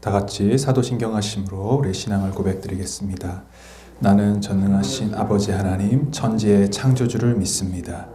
다 같이 사도신경 하심으로 우리 신앙을 고백드리겠습니다. 나는 전능하신 아버지 하나님 천지의 창조주를 믿습니다.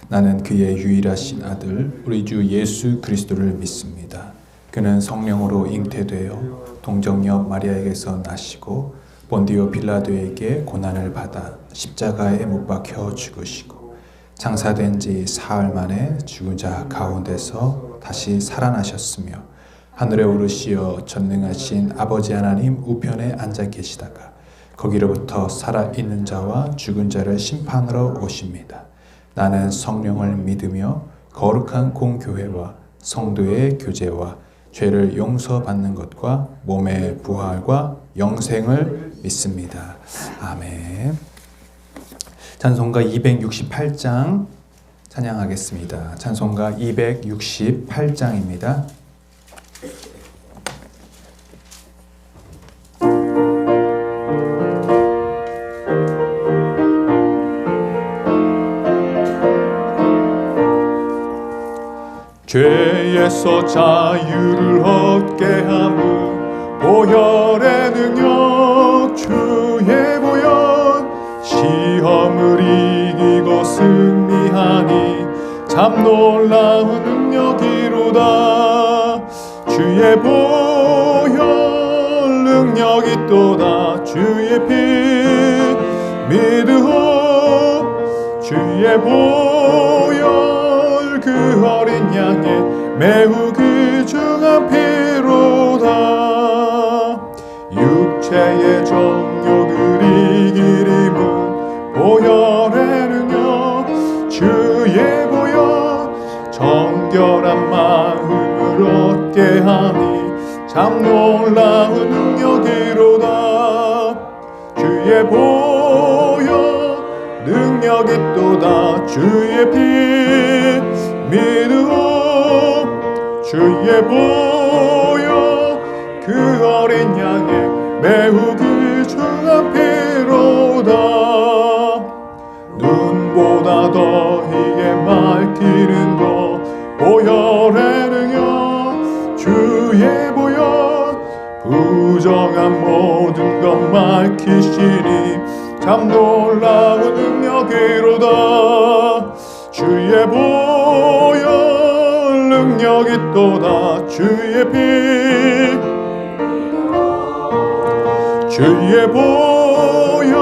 나는 그의 유일하신 아들 우리 주 예수 그리스도를 믿습니다. 그는 성령으로 잉태되어 동정녀 마리아에게서 나시고 본디오 빌라도에게 고난을 받아 십자가에 못 박혀 죽으시고 장사된 지 사흘 만에 죽은 자 가운데서 다시 살아나셨으며 하늘에 오르시어 전능하신 아버지 하나님 우편에 앉아 계시다가 거기로부터 살아있는 자와 죽은 자를 심판하러 오십니다. 나는 성령을 믿으며 거룩한 공교회와 성도의 교제와 죄를 용서받는 것과 몸의 부활과 영생을 믿습니다. 아멘. 찬송가 268장 찬양하겠습니다. 찬송가 268장입니다. 죄에서 자유를 얻게 함은 보혈의 능력 주의 보혈 시험을 이기고 승리하니 참 놀라운 능력이로다. 주의 보혈 능력이 또다. 주의 피 믿으오. 주의 보혈 그 어린 양의 매우 귀중한 피로다. 육체의 정욕을 이길 힘은 보혈의 능력 주의 보혈 정결한 마음을 얻게 하니 참 놀라운 능력이로다. 주의 보혈 능력이 또다. 주의 피 믿으오. 주의 보혈 그 어린 양의 매우 귀중한 피로다. 눈보다 더 희게 밝히는 것 보혈의 능력 주의 보혈 부정한 모든 것 밝히시니 참 놀라운 능력이로다. 주의 보혈 능력이 또다. 주의 피 주의 보혈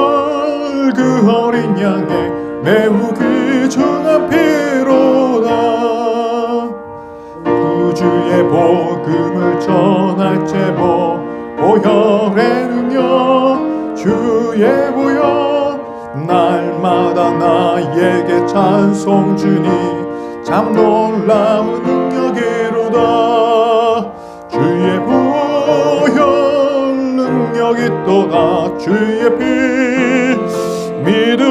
그 어린 양의 매우 귀중한 피로다. 구주의 복음을 전할 제보 보혈의 능력 주의 보혈 날마다 나에게 찬송 주니 참 놀라운 능력이로다. 주의 보혈 능력이 또다. 주의 피 믿음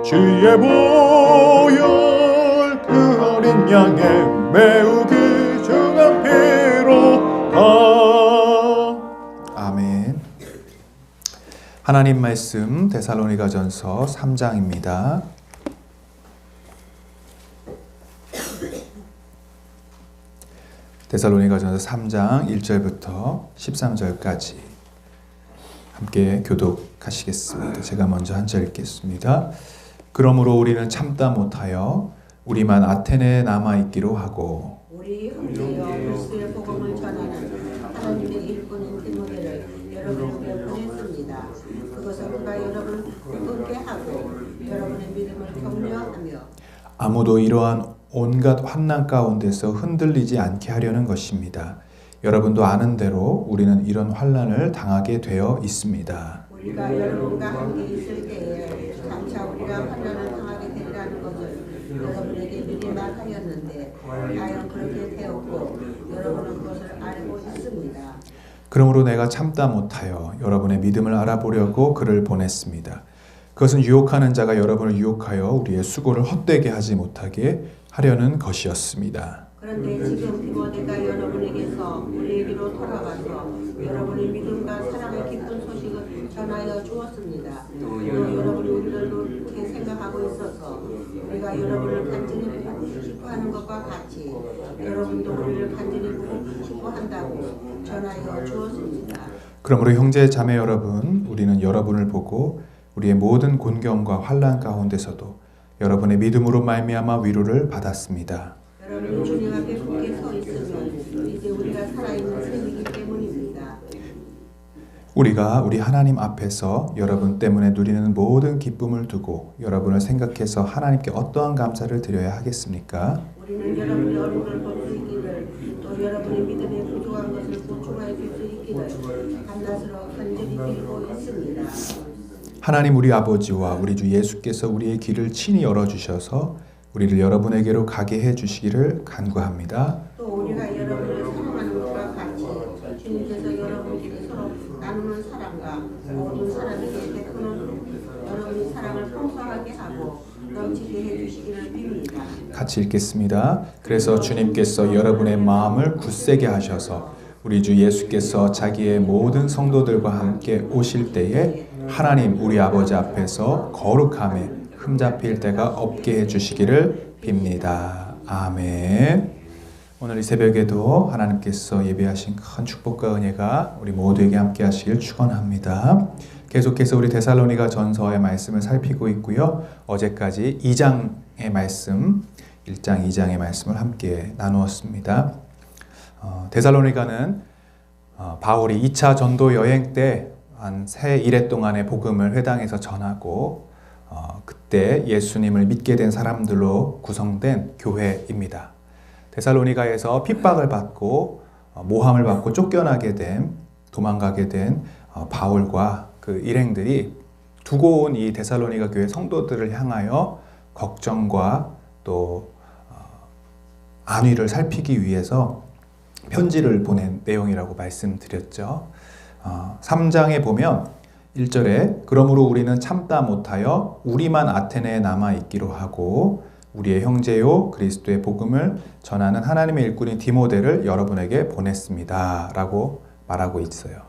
주의 보혈 그 어린 양의 매우 귀중한 피로다. 아멘. 하나님 말씀 데살로니가전서 3장입니다. 데살로니가전서 3장 1절부터 13절까지 함께 교독하시겠습니다. 제가 먼저 한 절 읽겠습니다. 그러므로 우리는 참다 못하여 우리만 아테네에 남아있기로 하고 우리 형제여 그리스도의 복음을 전하는 하나님의 일꾼인 디모데를 여러분에게 보냈습니다. 그것은 그가 여러분을 굳게 하고 여러분의 믿음을 격려하며 아무도 이러한 온갖 환난 가운데서 흔들리지 않게 하려는 것입니다. 여러분도 아는 대로 우리는 이런 환난을 당하게 되어 있습니다. 우리가 여러분과 함께 있을 때에 장차 우리가 환난을 당하게 된다는 것을 여러분에게 미리 말하였는데 과연 그렇게 되었고 여러분은 그것을 알고 있습니다. 그러므로 내가 참다 못하여 여러분의 믿음을 알아보려고 그를 보냈습니다. 그것은 유혹하는 자가 여러분을 유혹하여 우리의 수고를 헛되게 하지 못하게 하려는 것이었습니다. 그런데 지금 디모데가 여러분에게서 우리에게로 돌아가서 여러분의 믿음과 사랑의 기쁜 소식을 전하여 주었습니다. 또 여러분이 우리를 높게 생각하고 있어서 우리가 여러분을 간절히 배우고 싶어 기뻐하는 것과 같이 여러분도 우리를 간절히 보고 싶어한다고 전하여 주었습니다. 그러므로 형제 자매 여러분, 우리는 여러분을 보고 우리의 모든 곤경과 환난 가운데서도 여러분의 믿음으로 말미암아 위로를 받았습니다. 여러분이 주님 앞에 굳게 서 있으면 이제 우리가 살아있는 셈이기 때문입니다. 우리가 우리 하나님 앞에서 여러분 때문에 누리는 모든 기쁨을 두고 여러분을 생각해서 하나님께 어떠한 감사를 드려야 하겠습니까? 우리는 여러분의 얼굴을 볼 수 있기를 또 여러분의 믿음에 부족한 것을 보충하여 줄 수 있기를 간다스러 간절히 빌고 있습니다. 하나님 우리 아버지와 우리 주 예수께서 우리의 길을 친히 열어주셔서 우리를 여러분에게로 가게 해주시기를 간구합니다. 또 우리가 여러분을 사랑하는 것과 같이 주님께서 여러분에게 서로 나누는 사랑과 모든 사람에게 베푸는 여러분의 사랑을 풍성하게 하고 넘치게 해주시기를 빕니다. 같이 읽겠습니다. 그래서 주님께서 여러분의 마음을 굳세게 하셔서 우리 주 예수께서 자기의 모든 성도들과 함께 오실 때에 하나님 우리 아버지 앞에서 거룩함에 흠잡힐 데가 없게 해주시기를 빕니다. 아멘. 오늘 이 새벽에도 하나님께서 예비하신 큰 축복과 은혜가 우리 모두에게 함께 하시길 축원합니다. 계속해서 우리 데살로니가 전서의 말씀을 살피고 있고요. 어제까지 2장의 말씀, 1장, 2장의 말씀을 함께 나누었습니다. 데살로니가는 바울이 2차 전도 여행 때 한 새 일해 동안의 복음을 회당에서 전하고 그때 예수님을 믿게 된 사람들로 구성된 교회입니다. 데살로니가에서 핍박을 받고 모함을 받고 쫓겨나게 된 도망가게 된 바울과 그 일행들이 두고 온 이 데살로니가 교회 성도들을 향하여 걱정과 또 안위를 살피기 위해서 편지를 보낸 내용이라고 말씀드렸죠. 3장에 보면 1절에 그러므로 우리는 참다 못하여 우리만 아테네에 남아있기로 하고 우리의 형제요 그리스도의 복음을 전하는 하나님의 일꾼인 디모데를 여러분에게 보냈습니다 라고 말하고 있어요.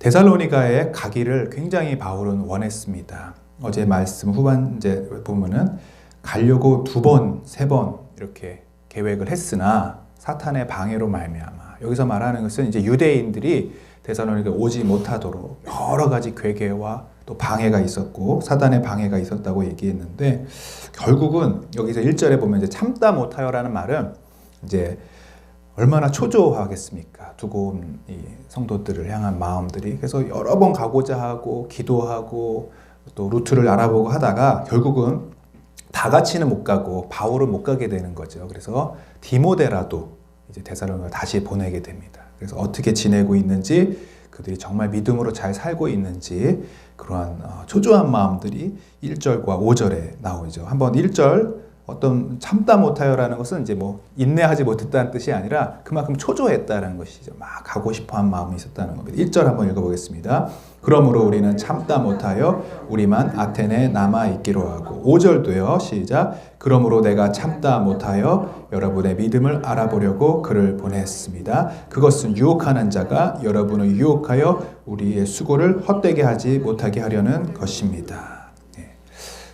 데살로니가에 가기를 굉장히 바울은 원했습니다. 어제 말씀 후반제 보면은 가려고 2번, 3번 이렇게 계획을 했으나 사탄의 방해로 말미암아 여기서 말하는 것은 이제 유대인들이 데살로니가에 오지 못하도록 여러 가지 괴계와 또 방해가 있었고 사단의 방해가 있었다고 얘기했는데 결국은 여기서 1절에 보면 이제 참다 못하여라는 말은 이제 얼마나 초조하겠습니까? 두고 온 이 성도들을 향한 마음들이. 그래서 여러 번 가고자 하고 기도하고 또 루트를 알아보고 하다가 결국은 다 같이는 못 가고 바울은 못 가게 되는 거죠. 그래서 디모데라도 이제 데살로니가를 다시 보내게 됩니다. 그래서 어떻게 지내고 있는지 그들이 정말 믿음으로 잘 살고 있는지 그러한 초조한 마음들이 1절과 5절에 나오죠. 한번 1절 어떤 참다 못하여라는 것은 이제 뭐 인내하지 못했다는 뜻이 아니라 그만큼 초조했다는 것이죠. 막 가고 싶어한 마음이 있었다는 겁니다. 1절 한번 읽어보겠습니다. 그러므로 우리는 참다 못하여 우리만 아테네에 남아있기로 하고 5절도요. 시작. 그러므로 내가 참다 못하여 여러분의 믿음을 알아보려고 그를 보냈습니다. 그것은 유혹하는 자가 여러분을 유혹하여 우리의 수고를 헛되게 하지 못하게 하려는 것입니다.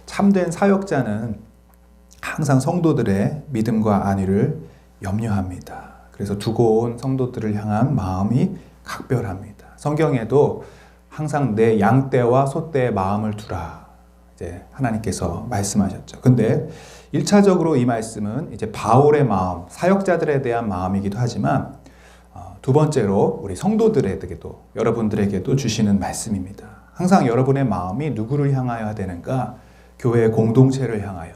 참된 사역자는 항상 성도들의 믿음과 안위를 염려합니다. 그래서 두고 온 성도들을 향한 마음이 각별합니다. 성경에도 항상 내 양떼와 소떼의 마음을 두라. 이제 하나님께서 말씀하셨죠. 근데 1차적으로 이 말씀은 이제 바울의 마음, 사역자들에 대한 마음이기도 하지만 두 번째로 우리 성도들에게도 여러분들에게도 주시는 말씀입니다. 항상 여러분의 마음이 누구를 향하여야 되는가? 교회의 공동체를 향하여,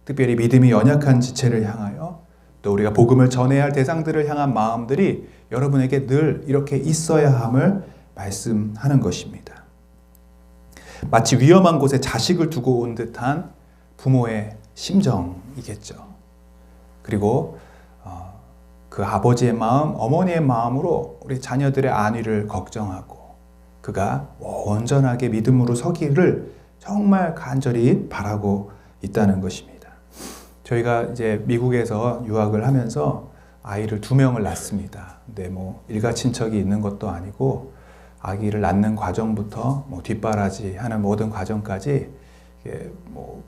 특별히 믿음이 연약한 지체를 향하여, 또 우리가 복음을 전해야 할 대상들을 향한 마음들이 여러분에게 늘 이렇게 있어야 함을 말씀하는 것입니다. 마치 위험한 곳에 자식을 두고 온 듯한 부모의 심정이겠죠. 그리고 그 아버지의 마음, 어머니의 마음으로 우리 자녀들의 안위를 걱정하고 그가 온전하게 믿음으로 서기를 정말 간절히 바라고 있다는 것입니다. 저희가 이제 미국에서 유학을 하면서 아이를 2명을 낳습니다. 근데 뭐 일가 친척이 있는 것도 아니고 아기를 낳는 과정부터 뭐 뒷바라지 하는 모든 과정까지 뭐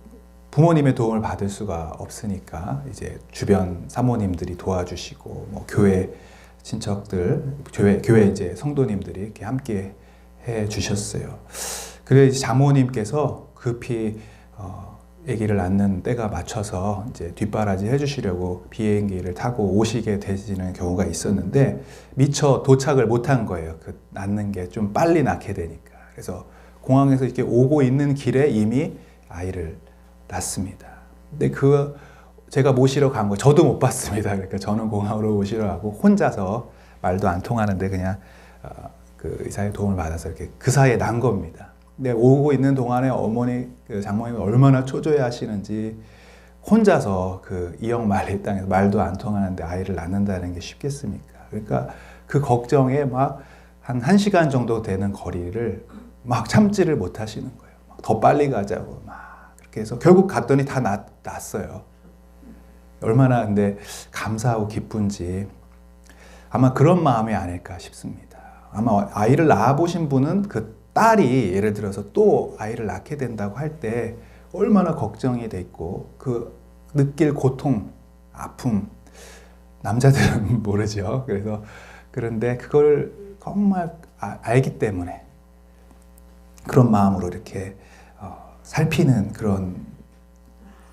부모님의 도움을 받을 수가 없으니까 이제 주변 사모님들이 도와주시고 뭐 교회 친척들, 교회 이제 성도님들이 이렇게 함께 해 주셨어요. 그래서 이제 장모님께서 급히 아기를 낳는 때가 맞춰서 이제 뒷바라지 해주시려고 비행기를 타고 오시게 되시는 경우가 있었는데 미처 도착을 못한 거예요. 그 낳는 게 좀 빨리 낳게 되니까. 그래서 공항에서 이렇게 오고 있는 길에 이미 아이를 낳습니다. 근데 제가 모시러 간 거 저도 못 봤습니다. 그러니까 저는 공항으로 모시러 가고 혼자서 말도 안 통하는데 그냥 그 의사의 도움을 받아서 이렇게 그 사이에 난 겁니다. 근데 오고 있는 동안에 어머니, 그 장모님이 얼마나 초조해 하시는지 혼자서 그 이역만리 땅에서 말도 안 통하는데 아이를 낳는다는 게 쉽겠습니까? 그러니까 그 걱정에 막 한 1시간 정도 되는 거리를 막 참지를 못 하시는 거예요. 더 빨리 가자고 막 그렇게 해서 결국 갔더니 다 났어요. 얼마나 근데 감사하고 기쁜지 아마 그런 마음이 아닐까 싶습니다. 아마 아이를 낳아보신 분은 그 딸이 예를 들어서 또 아이를 낳게 된다고 할 때 얼마나 걱정이 돼 있고 그 느낄 고통, 아픔 남자들은 모르죠. 그런데 그걸 정말 알기 때문에 그런 마음으로 이렇게 살피는 그런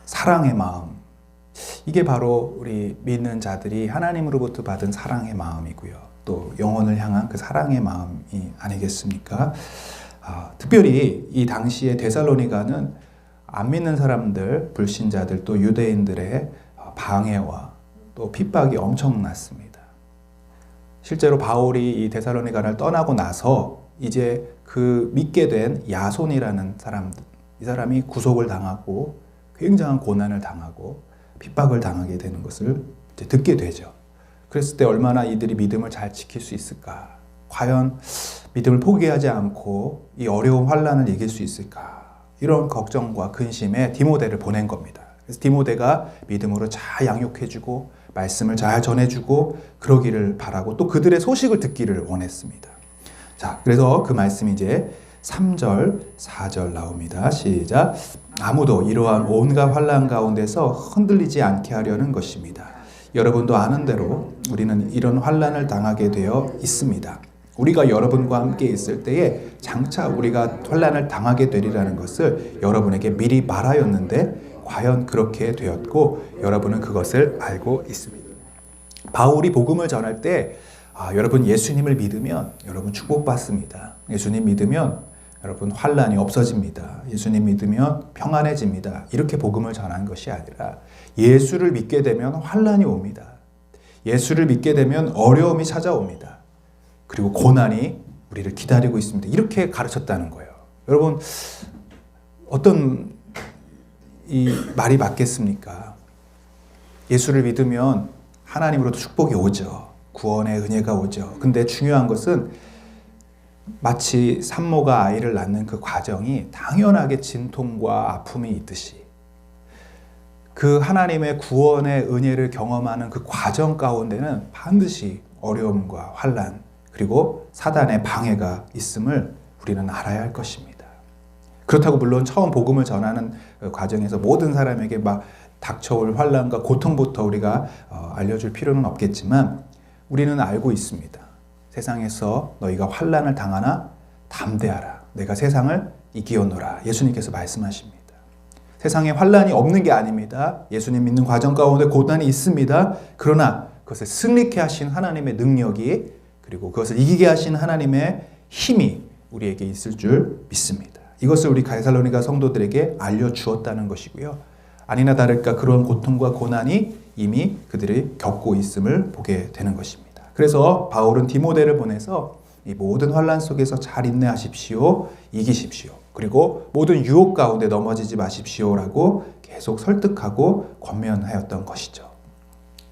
사랑의 마음, 이게 바로 우리 믿는 자들이 하나님으로부터 받은 사랑의 마음이고요. 또 영혼을 향한 그 사랑의 마음이 아니겠습니까? 특별히 이 당시에 데살로니가는 안 믿는 사람들, 불신자들 또 유대인들의 방해와 또 핍박이 엄청났습니다. 실제로 바울이 이 데살로니가를 떠나고 나서 이제 그 믿게 된 야손이라는 사람, 이 사람이 구속을 당하고 굉장한 고난을 당하고 핍박을 당하게 되는 것을 이제 듣게 되죠. 그랬을 때 얼마나 이들이 믿음을 잘 지킬 수 있을까? 과연 믿음을 포기하지 않고 이 어려운 환난을 이길 수 있을까? 이런 걱정과 근심에 디모데를 보낸 겁니다. 그래서 디모데가 믿음으로 잘 양육해주고 말씀을 잘 전해주고 그러기를 바라고 또 그들의 소식을 듣기를 원했습니다. 자, 그래서 그 말씀이 이제 3절, 4절 나옵니다. 시작. 아무도 이러한 온갖 환난 가운데서 흔들리지 않게 하려는 것입니다. 여러분도 아는 대로 우리는 이런 환난을 당하게 되어 있습니다. 우리가 여러분과 함께 있을 때에 장차 우리가 환난을 당하게 되리라는 것을 여러분에게 미리 말하였는데 과연 그렇게 되었고 여러분은 그것을 알고 있습니다. 바울이 복음을 전할 때 여러분 예수님을 믿으면 여러분 축복받습니다. 예수님 믿으면 여러분 환난이 없어집니다. 예수님 믿으면 평안해집니다. 이렇게 복음을 전한 것이 아니라 예수를 믿게 되면 환난이 옵니다. 예수를 믿게 되면 어려움이 찾아옵니다. 그리고 고난이 우리를 기다리고 있습니다. 이렇게 가르쳤다는 거예요. 여러분 어떤 이 말이 맞겠습니까? 예수를 믿으면 하나님으로부터 축복이 오죠. 구원의 은혜가 오죠. 근데 중요한 것은 마치 산모가 아이를 낳는 그 과정이 당연하게 진통과 아픔이 있듯이 그 하나님의 구원의 은혜를 경험하는 그 과정 가운데는 반드시 어려움과 환난 그리고 사단의 방해가 있음을 우리는 알아야 할 것입니다. 그렇다고 물론 처음 복음을 전하는 과정에서 모든 사람에게 막 닥쳐올 환난과 고통부터 우리가 알려줄 필요는 없겠지만 우리는 알고 있습니다. 세상에서 너희가 환난을 당하나 담대하라. 내가 세상을 이기었노라. 예수님께서 말씀하십니다. 세상에 환난이 없는 게 아닙니다. 예수님 믿는 과정 가운데 고난이 있습니다. 그러나 그것을 승리케 하신 하나님의 능력이 그리고 그것을 이기게 하신 하나님의 힘이 우리에게 있을 줄 믿습니다. 이것을 우리 데살로니가 성도들에게 알려주었다는 것이고요. 아니나 다를까 그런 고통과 고난이 이미 그들이 겪고 있음을 보게 되는 것입니다. 그래서 바울은 디모데를 보내서 이 모든 환난 속에서 잘 인내하십시오. 이기십시오. 그리고 모든 유혹 가운데 넘어지지 마십시오라고 계속 설득하고 권면하였던 것이죠.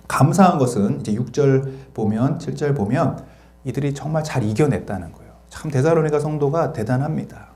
감사한 것은 이제 6절 보면 7절 보면 이들이 정말 잘 이겨냈다는 거예요. 참 데살로니가 성도가 대단합니다.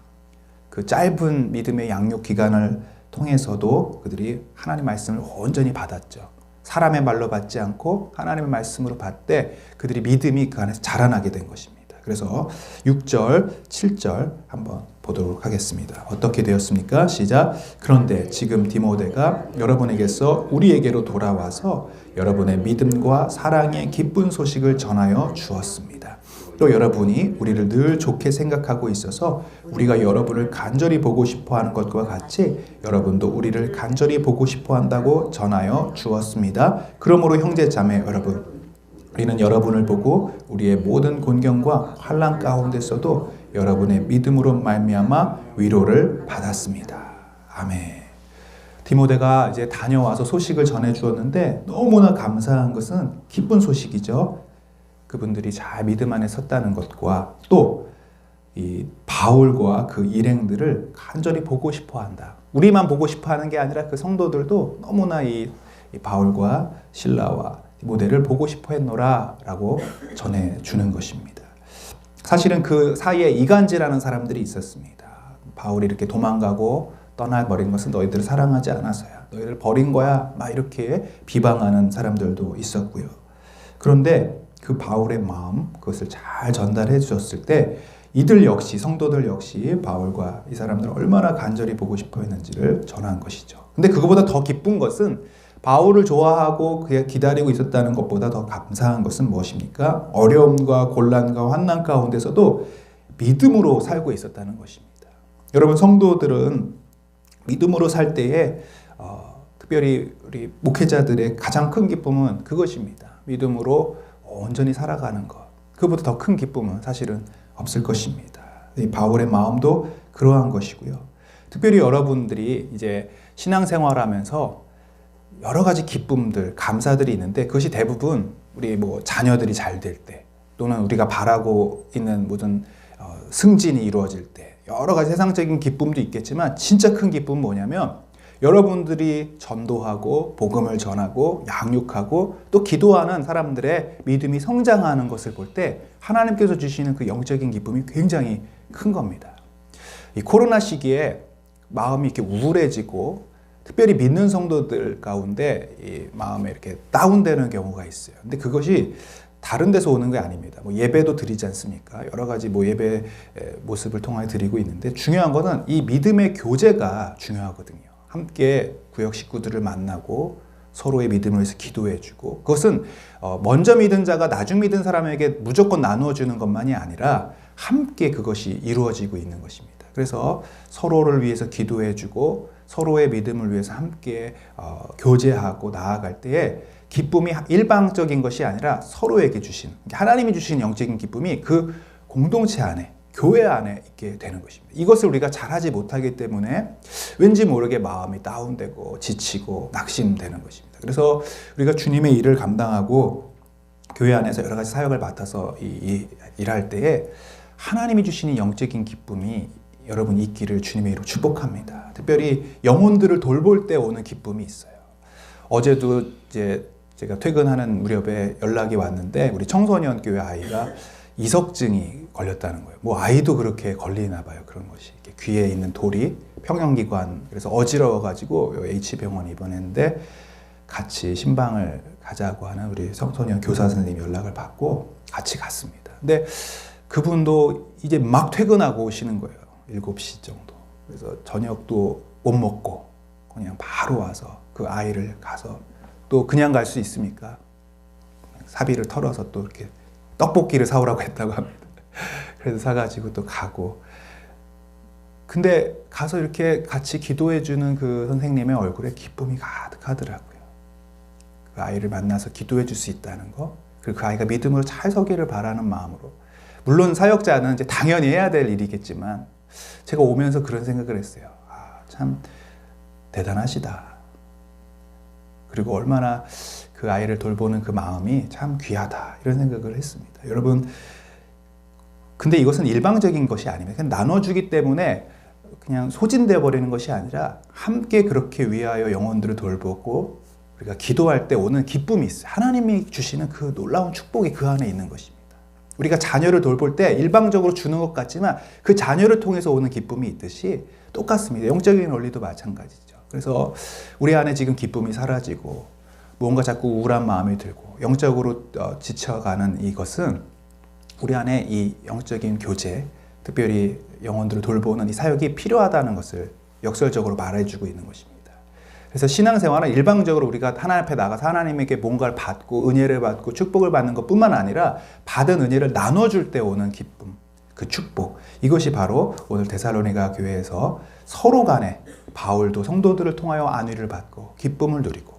그 짧은 믿음의 양육 기간을 통해서도 그들이 하나님 말씀을 온전히 받았죠. 사람의 말로 받지 않고 하나님의 말씀으로 받되 그들이 믿음이 그 안에서 자라나게 된 것입니다. 그래서 6절, 7절 한번 보도록 하겠습니다. 어떻게 되었습니까? 시작. 그런데 지금 디모데가 여러분에게서 우리에게로 돌아와서 여러분의 믿음과 사랑의 기쁜 소식을 전하여 주었습니다. 또 여러분이 우리를 늘 좋게 생각하고 있어서 우리가 여러분을 간절히 보고 싶어 하는 것과 같이 여러분도 우리를 간절히 보고 싶어 한다고 전하여 주었습니다. 그러므로 형제자매 여러분, 우리는 여러분을 보고 우리의 모든 곤경과 환난 가운데서도 여러분의 믿음으로 말미암아 위로를 받았습니다. 아멘. 디모데가 이제 다녀와서 소식을 전해 주었는데 너무나 감사한 것은 기쁜 소식이죠. 그분들이 잘 믿음 안에 섰다는 것과 또 이 바울과 그 일행들을 간절히 보고 싶어 한다. 우리만 보고 싶어 하는 게 아니라 그 성도들도 너무나 이 바울과 실라와 디모데를 보고 싶어 했노라 라고 전해주는 것입니다. 사실은 그 사이에 이간질하는 사람들이 있었습니다. 바울이 이렇게 도망가고 떠나버린 것은 너희들을 사랑하지 않아서야. 너희를 버린 거야. 막 이렇게 비방하는 사람들도 있었고요. 그런데 그 바울의 마음, 그것을 잘 전달해 주었을 때 이들 역시, 성도들 역시 바울과 이 사람들을 얼마나 간절히 보고 싶어 했는지를 전한 것이죠. 근데 그거보다 더 기쁜 것은 바울을 좋아하고 기다리고 있었다는 것보다 더 감사한 것은 무엇입니까? 어려움과 곤란과 환난 가운데서도 믿음으로 살고 있었다는 것입니다. 여러분, 성도들은 믿음으로 살 때에 특별히 우리 목회자들의 가장 큰 기쁨은 그것입니다. 믿음으로 온전히 살아가는 것. 그보다 더 큰 기쁨은 사실은 없을 것입니다. 이 바울의 마음도 그러한 것이고요. 특별히 여러분들이 이제 신앙생활하면서 여러 가지 기쁨들, 감사들이 있는데 그것이 대부분 우리 뭐 자녀들이 잘 될 때 또는 우리가 바라고 있는 모든 승진이 이루어질 때 여러 가지 세상적인 기쁨도 있겠지만 진짜 큰 기쁨은 뭐냐면 여러분들이 전도하고 복음을 전하고 양육하고 또 기도하는 사람들의 믿음이 성장하는 것을 볼 때 하나님께서 주시는 그 영적인 기쁨이 굉장히 큰 겁니다. 이 코로나 시기에 마음이 이렇게 우울해지고 특별히 믿는 성도들 가운데 이 마음에 이렇게 다운되는 경우가 있어요. 근데 그것이 다른 데서 오는 게 아닙니다. 뭐 예배도 드리지 않습니까? 여러 가지 뭐 예배 모습을 통하여 드리고 있는데 중요한 것은 이 믿음의 교제가 중요하거든요. 함께 구역 식구들을 만나고 서로의 믿음을 위해서 기도해주고 그것은 먼저 믿은 자가 나중 믿은 사람에게 무조건 나누어주는 것만이 아니라 함께 그것이 이루어지고 있는 것입니다. 그래서 서로를 위해서 기도해주고 서로의 믿음을 위해서 함께 교제하고 나아갈 때에 기쁨이 일방적인 것이 아니라 서로에게 주신 하나님이 주신 영적인 기쁨이 그 공동체 안에 교회 안에 있게 되는 것입니다. 이것을 우리가 잘하지 못하기 때문에 왠지 모르게 마음이 다운되고 지치고 낙심되는 것입니다. 그래서 우리가 주님의 일을 감당하고 교회 안에서 여러 가지 사역을 맡아서 일할 때에 하나님이 주시는 영적인 기쁨이 여러분 있기를 주님의 이름으로 축복합니다. 특별히 영혼들을 돌볼 때 오는 기쁨이 있어요. 어제도 이제 제가 퇴근하는 무렵에 연락이 왔는데 우리 청소년 교회 아이가 이석증이 걸렸다는 거예요. 뭐 아이도 그렇게 걸리나 봐요. 그런 것이 이렇게 귀에 있는 돌이 평형기관 그래서 어지러워가지고 H병원 입원했는데 같이 신방을 가자고 하는 우리 청소년 교사 선생님 연락을 받고 같이 갔습니다. 근데 그분도 이제 막 퇴근하고 오시는 거예요. 7시 정도. 그래서 저녁도 못 먹고 그냥 바로 와서 그 아이를 가서 또 그냥 갈 수 있습니까? 사비를 털어서 또 이렇게 떡볶이를 사오라고 했다고 합니다. 그래서 사가지고 또 가고. 근데 가서 이렇게 같이 기도해주는 그 선생님의 얼굴에 기쁨이 가득하더라고요. 그 아이를 만나서 기도해 줄 수 있다는 거. 그리고 그 아이가 믿음으로 잘 서기를 바라는 마음으로. 물론 사역자는 이제 당연히 해야 될 일이겠지만 제가 오면서 그런 생각을 했어요. 아, 참 대단하시다. 그리고 얼마나 그 아이를 돌보는 그 마음이 참 귀하다. 이런 생각을 했습니다. 여러분, 근데 이것은 일방적인 것이 아닙니다. 그냥 나눠주기 때문에 그냥 소진되어 버리는 것이 아니라 함께 그렇게 위하여 영혼들을 돌보고 우리가 기도할 때 오는 기쁨이 있어요. 하나님이 주시는 그 놀라운 축복이 그 안에 있는 것입니다. 우리가 자녀를 돌볼 때 일방적으로 주는 것 같지만 그 자녀를 통해서 오는 기쁨이 있듯이 똑같습니다. 영적인 원리도 마찬가지죠. 그래서 우리 안에 지금 기쁨이 사라지고 무언가 자꾸 우울한 마음이 들고 영적으로 지쳐가는 이것은 우리 안에 이 영적인 교제, 특별히 영혼들을 돌보는 이 사역이 필요하다는 것을 역설적으로 말해주고 있는 것입니다. 그래서 신앙생활은 일방적으로 우리가 하나님 앞에 나가서 하나님에게 뭔가를 받고 은혜를 받고 축복을 받는 것뿐만 아니라 받은 은혜를 나눠줄 때 오는 기쁨, 그 축복, 이것이 바로 오늘 데살로니가 교회에서 서로 간에 바울도 성도들을 통하여 안위를 받고 기쁨을 누리고,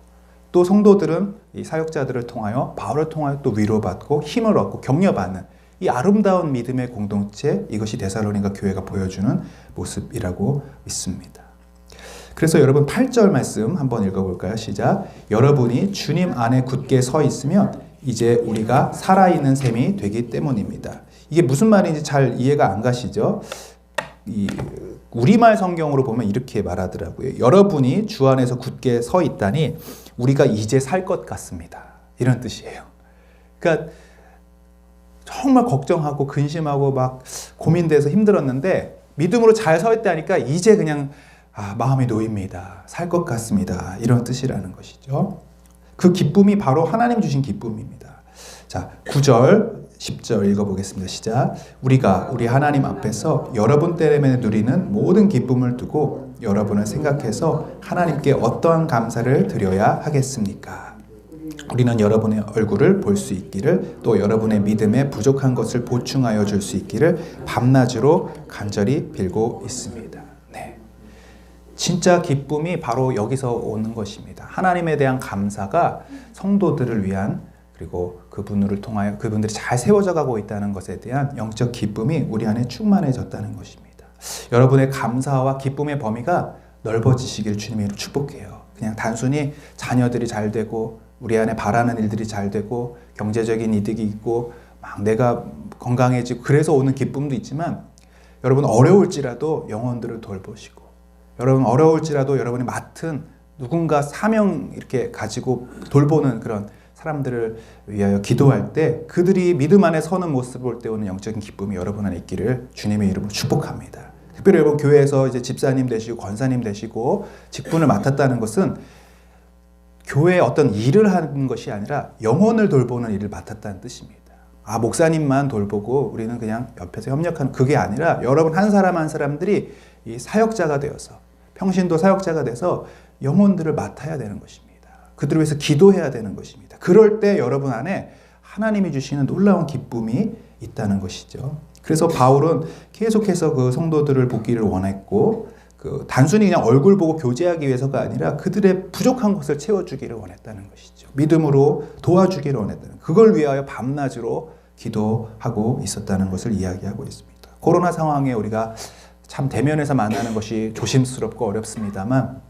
또 성도들은 이 사역자들을 통하여 바울을 통하여 또 위로받고 힘을 얻고 격려받는 이 아름다운 믿음의 공동체, 이것이 데살로니가 교회가 보여주는 모습이라고 믿습니다. 그래서 여러분 8절 말씀 한번 읽어볼까요? 시작. 여러분이 주님 안에 굳게 서 있으면 이제 우리가 살아있는 셈이 되기 때문입니다. 이게 무슨 말인지 잘 이해가 안 가시죠? 이 우리말 성경으로 보면 이렇게 말하더라고요. 여러분이 주 안에서 굳게 서 있다니 우리가 이제 살 것 같습니다. 이런 뜻이에요. 그러니까 정말 걱정하고 근심하고 막 고민돼서 힘들었는데 믿음으로 잘 서 있다니까 이제 그냥 마음이 놓입니다. 살 것 같습니다. 이런 뜻이라는 것이죠. 그 기쁨이 바로 하나님 주신 기쁨입니다. 자, 9절, 10절 읽어보겠습니다. 시작. 우리가 우리 하나님 앞에서 여러분 때문에 누리는 모든 기쁨을 두고 여러분을 생각해서 하나님께 어떠한 감사를 드려야 하겠습니까? 우리는 여러분의 얼굴을 볼 수 있기를, 또 여러분의 믿음에 부족한 것을 보충하여 줄 수 있기를 밤낮으로 간절히 빌고 있습니다. 네, 진짜 기쁨이 바로 여기서 오는 것입니다. 하나님에 대한 감사가 성도들을 위한, 그리고 그분들을 통하여 그분들이 잘 세워져 가고 있다는 것에 대한 영적 기쁨이 우리 안에 충만해졌다는 것입니다. 여러분의 감사와 기쁨의 범위가 넓어지시길 주님의 이름으로 축복해요. 그냥 단순히 자녀들이 잘 되고 우리 안에 바라는 일들이 잘 되고 경제적인 이득이 있고 막 내가 건강해지고 그래서 오는 기쁨도 있지만, 여러분 어려울지라도 영혼들을 돌보시고, 여러분 어려울지라도 여러분이 맡은 누군가 사명 이렇게 가지고 돌보는 그런 사람들을 위하여 기도할 때 그들이 믿음 안에 서는 모습을 볼 때 오는 영적인 기쁨이 여러분 안에 있기를 주님의 이름으로 축복합니다. 특별히 여러분 교회에서 이제 집사님 되시고 권사님 되시고 직분을 맡았다는 것은 교회에 어떤 일을 하는 것이 아니라 영혼을 돌보는 일을 맡았다는 뜻입니다. 목사님만 돌보고 우리는 그냥 옆에서 협력하는, 그게 아니라 여러분 한 사람 한 사람들이 이 사역자가 되어서, 평신도 사역자가 돼서 영혼들을 맡아야 되는 것입니다. 그들을 위해서 기도해야 되는 것입니다. 그럴 때 여러분 안에 하나님이 주시는 놀라운 기쁨이 있다는 것이죠. 그래서 바울은 계속해서 그 성도들을 보기를 원했고, 단순히 그냥 얼굴 보고 교제하기 위해서가 아니라 그들의 부족한 것을 채워주기를 원했다는 것이죠. 믿음으로 도와주기를 원했다는, 그걸 위하여 밤낮으로 기도하고 있었다는 것을 이야기하고 있습니다. 코로나 상황에 우리가 참 대면에서 만나는 것이 조심스럽고 어렵습니다만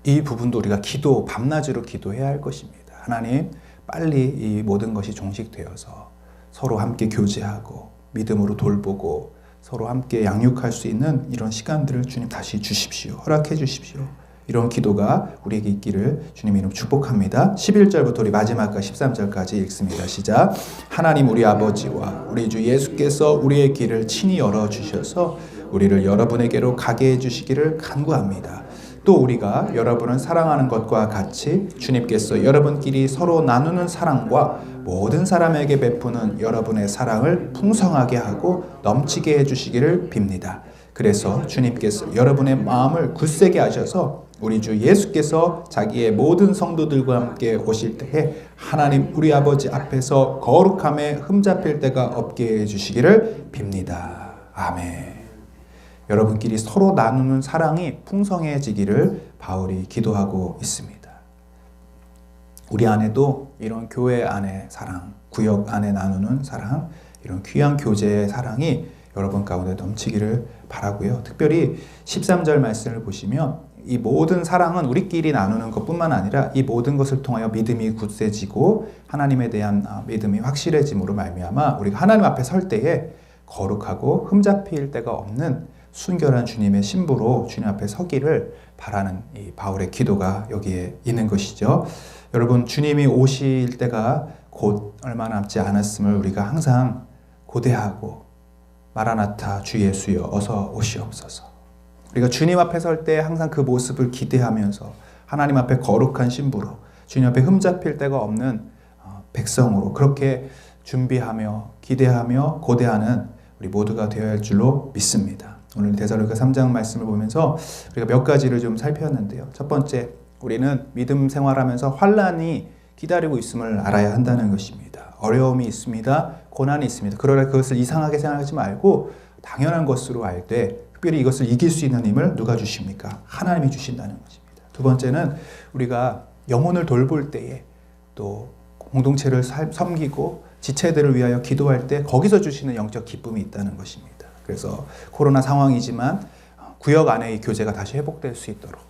이 부분도 우리가 밤낮으로 기도해야 할 것입니다. 하나님, 빨리 이 모든 것이 종식되어서 서로 함께 교제하고 믿음으로 돌보고 서로 함께 양육할 수 있는 이런 시간들을 주님 다시 주십시오. 허락해 주십시오. 이런 기도가 우리에게 있기를 주님 이름 축복합니다. 11절부터 우리 마지막까지 13절까지 읽습니다. 시작. 하나님 우리 아버지와 우리 주 예수께서 우리의 길을 친히 열어주셔서 우리를 여러분에게로 가게 해주시기를 간구합니다. 또 우리가 여러분을 사랑하는 것과 같이 주님께서 여러분끼리 서로 나누는 사랑과 모든 사람에게 베푸는 여러분의 사랑을 풍성하게 하고 넘치게 해주시기를 빕니다. 그래서 주님께서 여러분의 마음을 굳세게 하셔서 우리 주 예수께서 자기의 모든 성도들과 함께 오실 때에 하나님 우리 아버지 앞에서 거룩함에 흠잡힐 데가 없게 해주시기를 빕니다. 아멘. 여러분끼리 서로 나누는 사랑이 풍성해지기를 바울이 기도하고 있습니다. 우리 안에도 이런 교회 안의 사랑, 구역 안에 나누는 사랑, 이런 귀한 교제의 사랑이 여러분 가운데 넘치기를 바라고요. 특별히 13절 말씀을 보시면 이 모든 사랑은 우리끼리 나누는 것뿐만 아니라 이 모든 것을 통하여 믿음이 굳세지고 하나님에 대한 믿음이 확실해짐으로 말미암아 우리가 하나님 앞에 설 때에 거룩하고 흠잡힐 데가 없는 순결한 주님의 신부로 주님 앞에 서기를 바라는 이 바울의 기도가 여기에 있는 것이죠. 여러분, 주님이 오실 때가 곧 얼마 남지 않았음을 우리가 항상 고대하고 마라나타 주 예수여 어서 오시옵소서. 우리가 주님 앞에 설 때 항상 그 모습을 기대하면서 하나님 앞에 거룩한 신부로 주님 앞에 흠잡힐 데가 없는 백성으로 그렇게 준비하며 기대하며 고대하는 우리 모두가 되어야 할 줄로 믿습니다. 오늘 데살로니가 3장 말씀을 보면서 우리가 몇 가지를 좀 살폈는데요. 첫 번째, 우리는 믿음 생활하면서 환난이 기다리고 있음을 알아야 한다는 것입니다. 어려움이 있습니다. 고난이 있습니다. 그러나 그것을 이상하게 생각하지 말고 당연한 것으로 알되 특별히 이것을 이길 수 있는 힘을 누가 주십니까? 하나님이 주신다는 것입니다. 두 번째는 우리가 영혼을 돌볼 때에 또 공동체를 섬기고 지체들을 위하여 기도할 때 거기서 주시는 영적 기쁨이 있다는 것입니다. 그래서 코로나 상황이지만 구역 안에 이 교제가 다시 회복될 수 있도록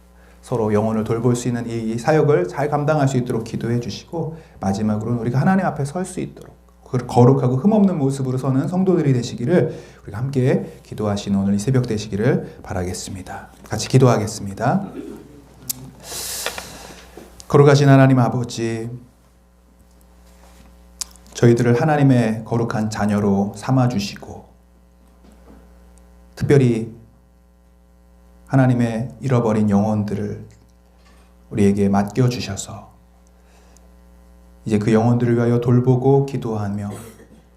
서로 영혼을 돌볼 수 있는 이 사역을 잘 감당할 수 있도록 기도해 주시고, 마지막으로는 우리가 하나님 앞에 설 수 있도록 거룩하고 흠없는 모습으로 서는 성도들이 되시기를 우리가 함께 기도하시는 오늘 이 새벽 되시기를 바라겠습니다. 같이 기도하겠습니다. 거룩하신 하나님 아버지, 저희들을 하나님의 거룩한 자녀로 삼아주시고 특별히 하나님의 잃어버린 영혼들을 우리에게 맡겨주셔서 이제 그 영혼들을 위하여 돌보고 기도하며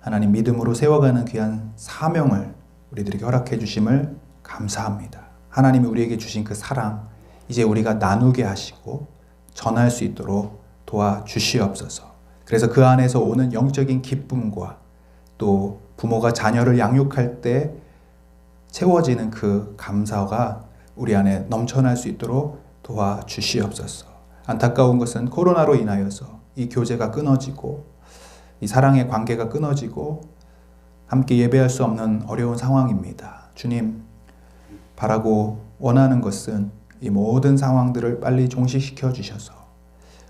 하나님 믿음으로 세워가는 귀한 사명을 우리들에게 허락해 주심을 감사합니다. 하나님이 우리에게 주신 그 사랑 이제 우리가 나누게 하시고 전할 수 있도록 도와주시옵소서. 그래서 그 안에서 오는 영적인 기쁨과 또 부모가 자녀를 양육할 때 채워지는 그 감사가 우리 안에 넘쳐날 수 있도록 도와주시옵소서. 안타까운 것은 코로나로 인하여서 이 교제가 끊어지고 이 사랑의 관계가 끊어지고 함께 예배할 수 없는 어려운 상황입니다. 주님, 바라고 원하는 것은 이 모든 상황들을 빨리 종식시켜 주셔서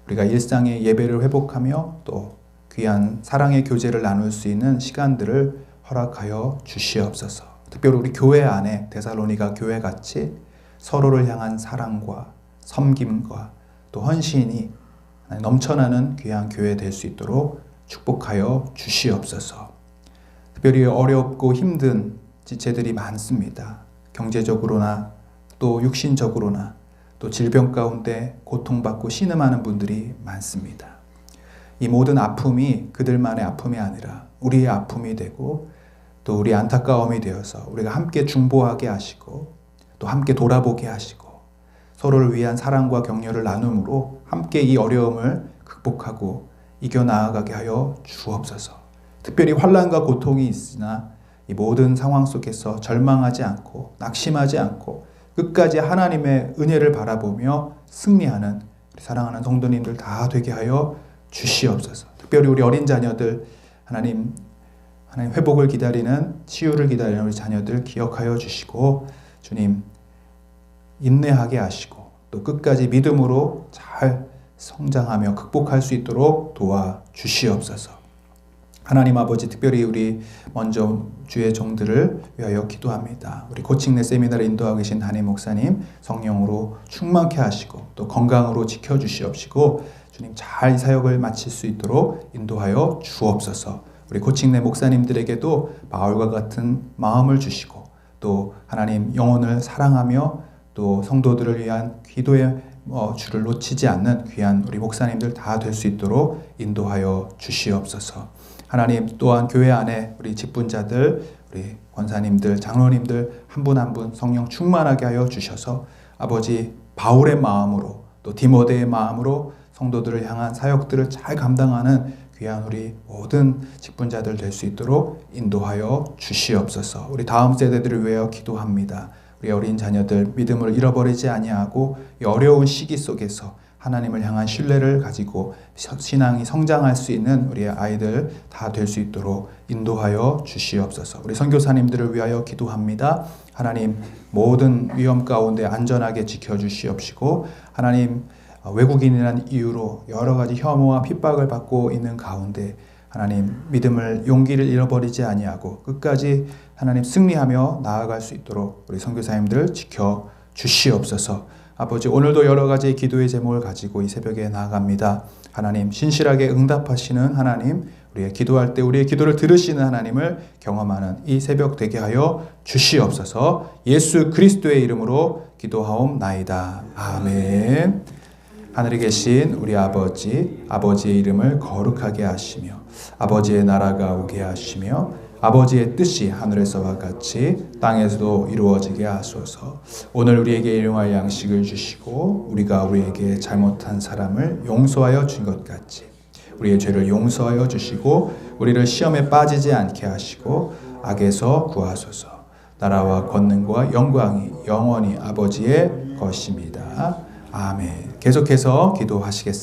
우리가 일상의 예배를 회복하며 또 귀한 사랑의 교제를 나눌 수 있는 시간들을 허락하여 주시옵소서. 특별히 우리 교회 안에 데살로니가 교회같이 서로를 향한 사랑과 섬김과 또 헌신이 넘쳐나는 귀한 교회 될 수 있도록 축복하여 주시옵소서. 특별히 어렵고 힘든 지체들이 많습니다. 경제적으로나 또 육신적으로나 또 질병 가운데 고통받고 신음하는 분들이 많습니다. 이 모든 아픔이 그들만의 아픔이 아니라 우리의 아픔이 되고 또 우리의 안타까움이 되어서 우리가 함께 중보하게 하시고 또 함께 돌아보게 하시고 서로를 위한 사랑과 격려를 나눔으로 함께 이 어려움을 극복하고 이겨나가게 하여 주옵소서. 특별히 환난과 고통이 있으나 이 모든 상황 속에서 절망하지 않고 낙심하지 않고 끝까지 하나님의 은혜를 바라보며 승리하는 우리 사랑하는 성도님들 다 되게 하여 주시옵소서. 특별히 우리 어린 자녀들 하나님 회복을 기다리는 치유를 기다리는 우리 자녀들 기억하여 주시고 주님 인내하게 하시고 또 끝까지 믿음으로 잘 성장하며 극복할 수 있도록 도와주시옵소서. 하나님 아버지, 특별히 우리 먼저 주의 종들을 위하여 기도합니다. 우리 고칭내 세미나를 인도하고 계신 담임 목사님 성령으로 충만케 하시고 또 건강으로 지켜주시옵시고 주님 잘 이 사역을 마칠 수 있도록 인도하여 주옵소서. 우리 고칭내 목사님들에게도 바울과 같은 마음을 주시고 또 하나님 영혼을 사랑하며 또 성도들을 위한 기도의 줄을 놓치지 않는 귀한 우리 목사님들 다 될 수 있도록 인도하여 주시옵소서. 하나님 또한 교회 안에 우리 직분자들, 우리 권사님들, 장로님들 한 분 한 분 성령 충만하게 하여 주셔서 아버지 바울의 마음으로 또 디모데의 마음으로 성도들을 향한 사역들을 잘 감당하는 귀한 우리 모든 직분자들 될 수 있도록 인도하여 주시옵소서. 우리 다음 세대들을 위하여 기도합니다. 우리 어린 자녀들 믿음을 잃어버리지 아니하고 이 어려운 시기 속에서 하나님을 향한 신뢰를 가지고 신앙이 성장할 수 있는 우리 아이들 다 될 수 있도록 인도하여 주시옵소서. 우리 선교사님들을 위하여 기도합니다. 하나님 모든 위험 가운데 안전하게 지켜주시옵시고 하나님 외국인이라는 이유로 여러 가지 혐오와 핍박을 받고 있는 가운데 하나님 믿음을 용기를 잃어버리지 아니하고 끝까지 하나님 승리하며 나아갈 수 있도록 우리 선교사님들 지켜 주시옵소서. 아버지 오늘도 여러 가지 기도의 제목을 가지고 이 새벽에 나아갑니다. 하나님 신실하게 응답하시는 하나님, 우리의 기도할 때 우리의 기도를 들으시는 하나님을 경험하는 이 새벽 되게 하여 주시옵소서. 예수 그리스도의 이름으로 기도하옵나이다. 아멘. 하늘에 계신 우리 아버지, 아버지의 이름을 거룩하게 하시며 아버지의 나라가 오게 하시며 아버지의 뜻이 하늘에서와 같이 땅에서도 이루어지게 하소서. 오늘 우리에게 일용할 양식을 주시고 우리가 우리에게 잘못한 사람을 용서하여 준 것 같이 우리의 죄를 용서하여 주시고 우리를 시험에 빠지지 않게 하시고 악에서 구하소서. 나라와 권능과 영광이 영원히 아버지의 것입니다. 아멘. 계속해서 기도하시겠습니다.